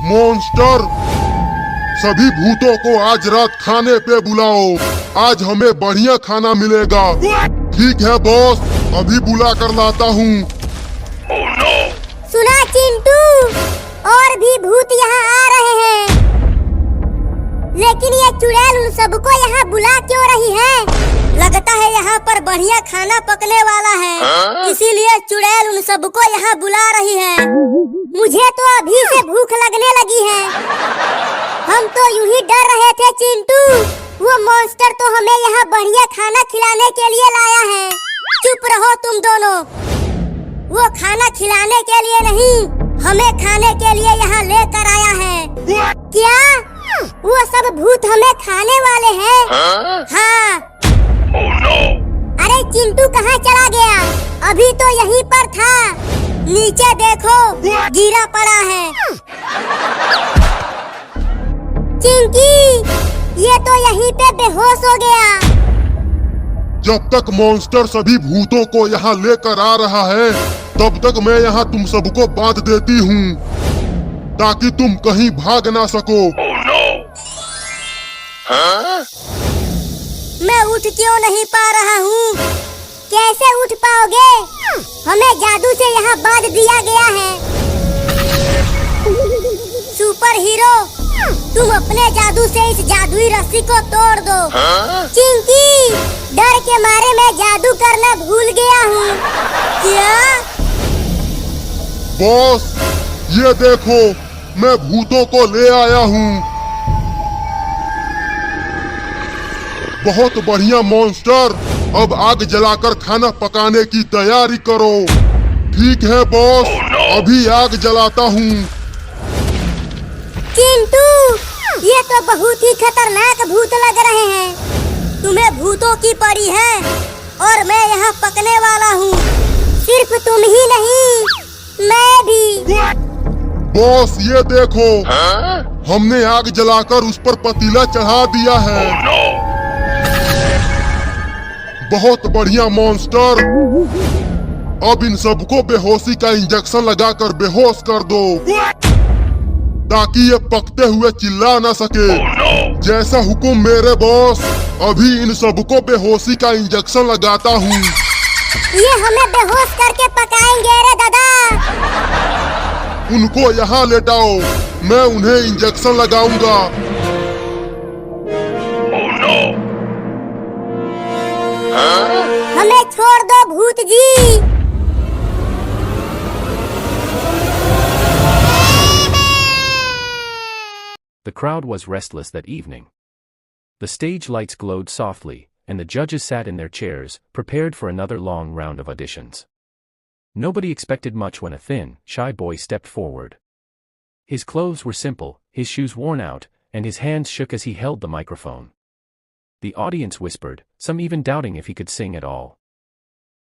Monster, सभी भूतों को आज रात खाने पे बुलाओ। आज हमें बढ़िया खाना मिलेगा। ठीक है बॉस, अभी बुला कर लाता हूँ। सुना चिंटू, और भी भूत यहाँ आ रहे हैं, लेकिन ये चुड़ैल उन सबको यहाँ बुला क्यों रही है? लगता है यहाँ पर बढ़िया खाना पकने वाला है, इसीलिए चुड़ैल उन सबको यहाँ बुला रही है। मुझे तो अभी से भूख लगने लगी है। हम तो यूं ही डर रहे थे चिंटू, वो मॉन्स्टर तो हमें यहाँ बढ़िया खाना खिलाने के लिए लाया है। चुप रहो तुम दोनों, वो खाना खिलाने के लिए नहीं, हमें खाने के लिए यहाँ लेकर आया है। क्या वो सब भूत हमें खाने वाले हैं? हाँ। अरे चिंटू कहाँ चला गया? अभी तो यहीं पर था। नीचे देखो, गिरा पड़ा है। चिंकी, ये तो यहीं पे बेहोश हो गया। जब तक मॉन्स्टर सभी भूतों को यहाँ लेकर आ रहा है, तब तक मैं यहाँ तुम सबको बांध देती हूँ, ताकि तुम कहीं भाग ना सको। मैं उठ क्यों नहीं पा रहा हूँ? कैसे उठ पाओगे? हमें जादू से यहाँ बांध दिया गया है। सुपर हीरो, तुम अपने जादू से इस जादुई रस्सी को तोड़ दो। चिंकी, डर के मारे मैं जादू करना भूल गया हूँ। क्या? बॉस, ये देखो, मैं भूतों को ले आया हूँ। बहुत बढ़िया मॉन्स्टर, अब आग जलाकर खाना पकाने की तैयारी करो। ठीक है बॉस, अभी आग जलाता हूँ। चिंटू, ये तो बहुत ही खतरनाक भूत लग रहे हैं। तुम्हें भूतों की पड़ी है और मैं यहाँ पकने वाला हूँ। सिर्फ तुम ही नहीं, मैं भी। बॉस ये देखो, हमने आग जलाकर उस पर पतीला चढ़ा दिया है। बहुत बढ़िया मॉन्स्टर, अब इन सबको बेहोशी का इंजेक्शन लगाकर बेहोश कर दो, ताकि ये पकते हुए चिल्ला ना सके। जैसा हुक्म मेरे बॉस, अभी इन सबको बेहोशी का इंजेक्शन लगाता हूँ। ये हमें बेहोश करके पकाएंगे रे दादा। उनको यहाँ लेटाओ, मैं उन्हें इंजेक्शन लगाऊंगा। हमें छोड़ दो भूत जी। The crowd was restless that evening. The stage lights glowed softly, and the judges sat in their chairs, prepared for another long round of auditions. Nobody expected much when a thin, shy boy stepped forward. His clothes were simple, his shoes worn out, and his hands shook as he held the microphone. The audience whispered, some even doubting if he could sing at all.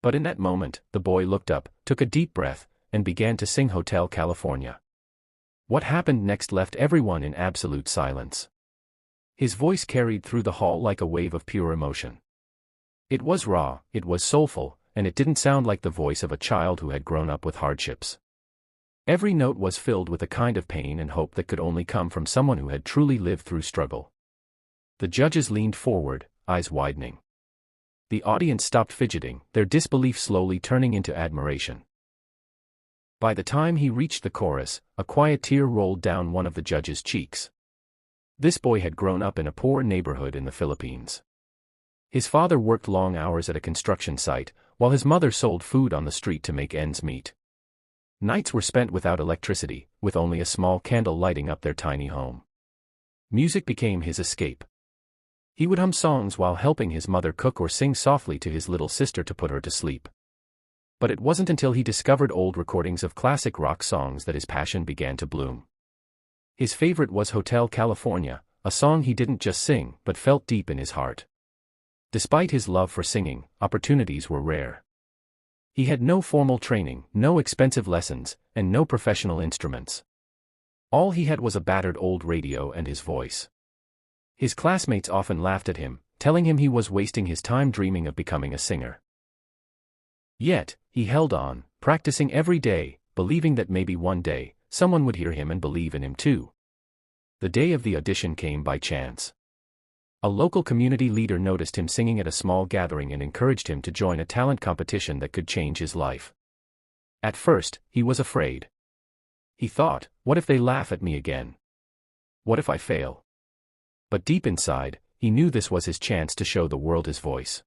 But in that moment, the boy looked up, took a deep breath, and began to sing Hotel California. What happened next left everyone in absolute silence. His voice carried through the hall like a wave of pure emotion. It was raw, it was soulful, and it didn't sound like the voice of a child who had grown up with hardships. Every note was filled with a kind of pain and hope that could only come from someone who had truly lived through struggle. The judges leaned forward, eyes widening. The audience stopped fidgeting, their disbelief slowly turning into admiration. By the time he reached the chorus, a quiet tear rolled down one of the judges' cheeks. This boy had grown up in a poor neighborhood in the Philippines. His father worked long hours at a construction site, while his mother sold food on the street to make ends meet. Nights were spent without electricity, with only a small candle lighting up their tiny home. Music became his escape. He would hum songs while helping his mother cook or sing softly to his little sister to put her to sleep. But it wasn't until he discovered old recordings of classic rock songs that his passion began to bloom. His favorite was Hotel California, a song he didn't just sing but felt deep in his heart. Despite his love for singing, opportunities were rare. He had no formal training, no expensive lessons, and no professional instruments. All he had was a battered old radio and his voice. His classmates often laughed at him, telling him he was wasting his time dreaming of becoming a singer. Yet, he held on, practicing every day, believing that maybe one day, someone would hear him and believe in him too. The day of the audition came by chance. A local community leader noticed him singing at a small gathering and encouraged him to join a talent competition that could change his life. At first, he was afraid. He thought, what if they laugh at me again? What if I fail? But deep inside, he knew this was his chance to show the world his voice.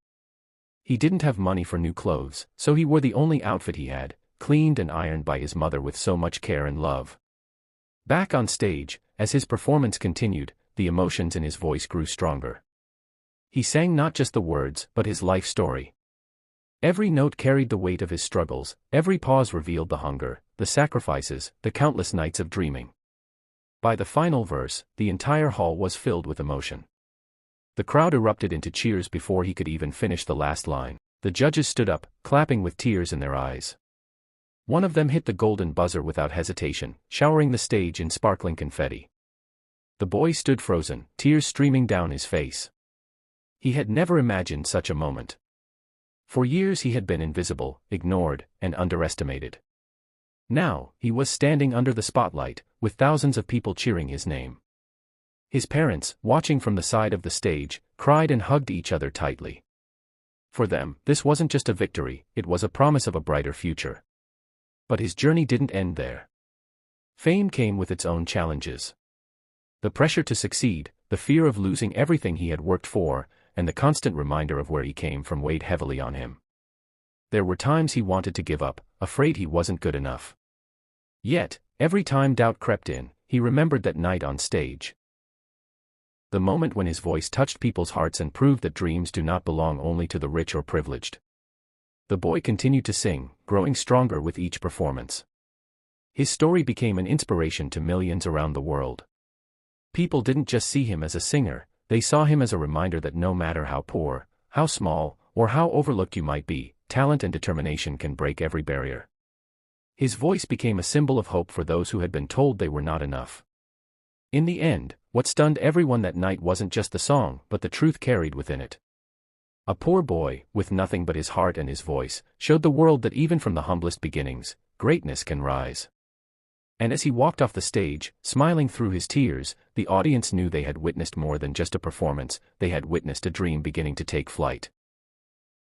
He didn't have money for new clothes, so he wore the only outfit he had, cleaned and ironed by his mother with so much care and love. Back on stage, as his performance continued, the emotions in his voice grew stronger. He sang not just the words, but his life story. Every note carried the weight of his struggles, every pause revealed the hunger, the sacrifices, the countless nights of dreaming. By the final verse, the entire hall was filled with emotion. The crowd erupted into cheers before he could even finish the last line. The judges stood up, clapping with tears in their eyes. One of them hit the golden buzzer without hesitation, showering the stage in sparkling confetti. The boy stood frozen, tears streaming down his face. He had never imagined such a moment. For years he had been invisible, ignored, and underestimated. Now, he was standing under the spotlight, with thousands of people cheering his name. His parents, watching from the side of the stage, cried and hugged each other tightly. For them, this wasn't just a victory, it was a promise of a brighter future. But his journey didn't end there. Fame came with its own challenges. The pressure to succeed, the fear of losing everything he had worked for, and the constant reminder of where he came from weighed heavily on him. There were times he wanted to give up, afraid he wasn't good enough. Yet, every time doubt crept in, he remembered that night on stage. The moment when his voice touched people's hearts and proved that dreams do not belong only to the rich or privileged. The boy continued to sing, growing stronger with each performance. His story became an inspiration to millions around the world. People didn't just see him as a singer, they saw him as a reminder that no matter how poor, how small, or how overlooked you might be, talent and determination can break every barrier. His voice became a symbol of hope for those who had been told they were not enough. In the end, what stunned everyone that night wasn't just the song, but the truth carried within it. A poor boy, with nothing but his heart and his voice, showed the world that even from the humblest beginnings, greatness can rise. And as he walked off the stage, smiling through his tears, the audience knew they had witnessed more than just a performance, they had witnessed a dream beginning to take flight.